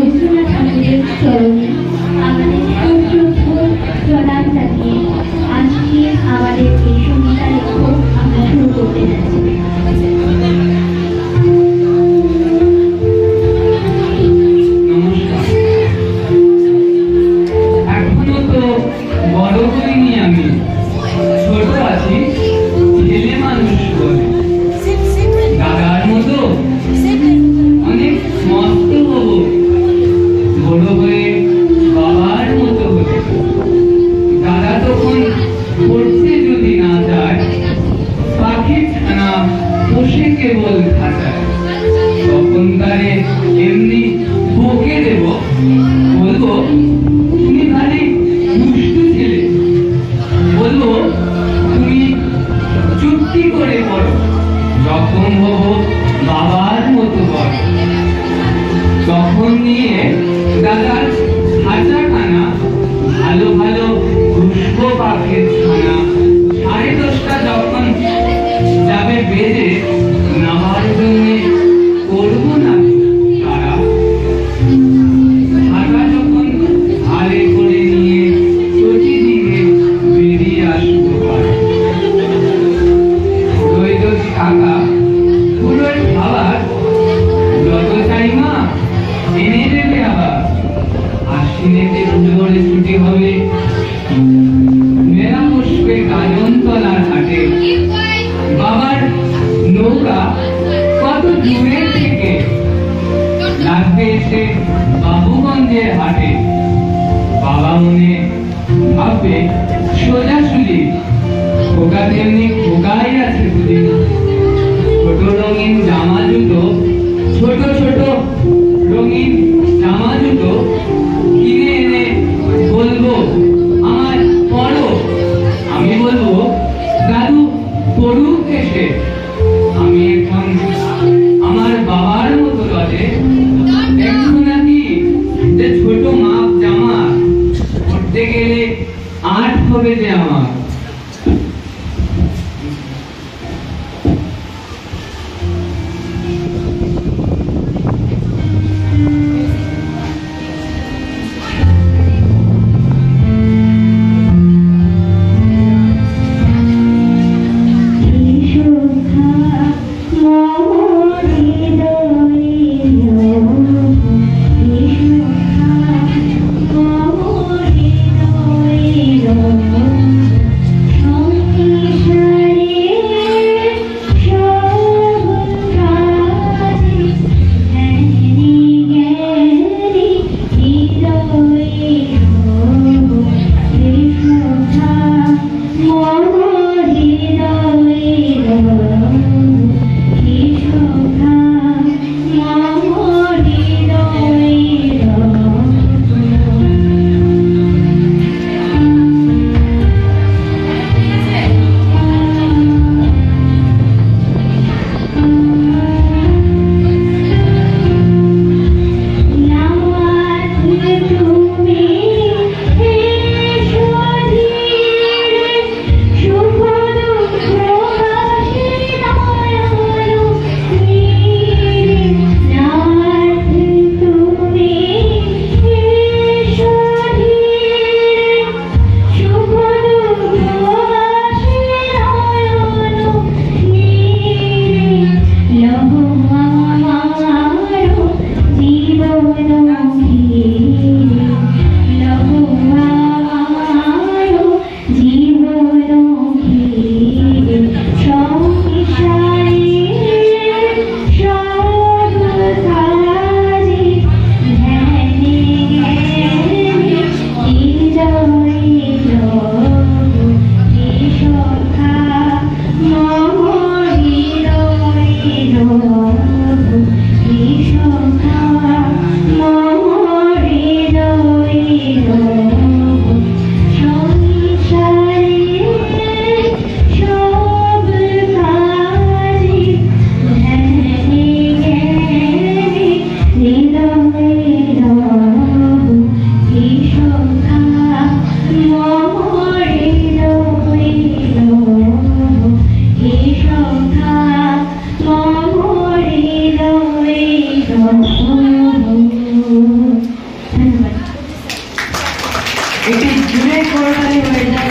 রবীন্দ্রনাথ ঠাকুরের চরণে আমাদের প্রণাম জানিয়ে আজকে আমাদের এই সঙ্গীতা লেখক আমরা শুরু করতে যাচ্ছি। এখনো তো বড় হইনি আমি, ছোট আছি, ছেলে মানুষ বলে। দাদার মতো অনেক মস্ত হব, বড় হয়ে বাবার মতো হলে। দাদা তখন পড়তে যদি না যায়, পাখির ছানা বসে কেবল খাঁচায়, তখন তারে এমনি বকে দেব, বলবো তুমি ভারী দুষ্টু ছেলে, বলবো তুমি চুপটি করে পড়ো, যখন হবো বাবার মতো বড়। তখন নিয়ে দাদার খাঁচাখানা ভালো ভালো পুষ্প পাখির ছানা 10:30 যখন যাবে বেজে, নামার জন্য করবো না তারা। ঢাকা যখন ভারে করে নিয়ে প্রতিদিনে বেরিয়ে আসবো রইল টাকা পুরোর খাবার, যত চাই মা এনে দেবে আবার। আশ্বিনেতে পুজোরে ছুটি হবে, মেলা বসবে গাজনতলার ঘাটে। বাবার নৌকা কত দূরের থেকে লাগবে এসে বাবুগঞ্জের হাটে। বাবা মনে ভাববে সোজাসুজি, খোকা তেমনি খোকাই আছে বুঝি। ছোট রঙিন জামা জুতো, ছোট ছোট রঙিন জামা জুতো কিনে এনে বলবো আমার পরো। আমি বলবো দাদু পড়ুক এসে। আমি এখন আমার বাবার মতো লজে, দেখো নাকি যে ছোট মাপ জামা পড়তে গেলে 8 হবে যে আমার। এটি জুড়ে করতালি হয়ে যায়।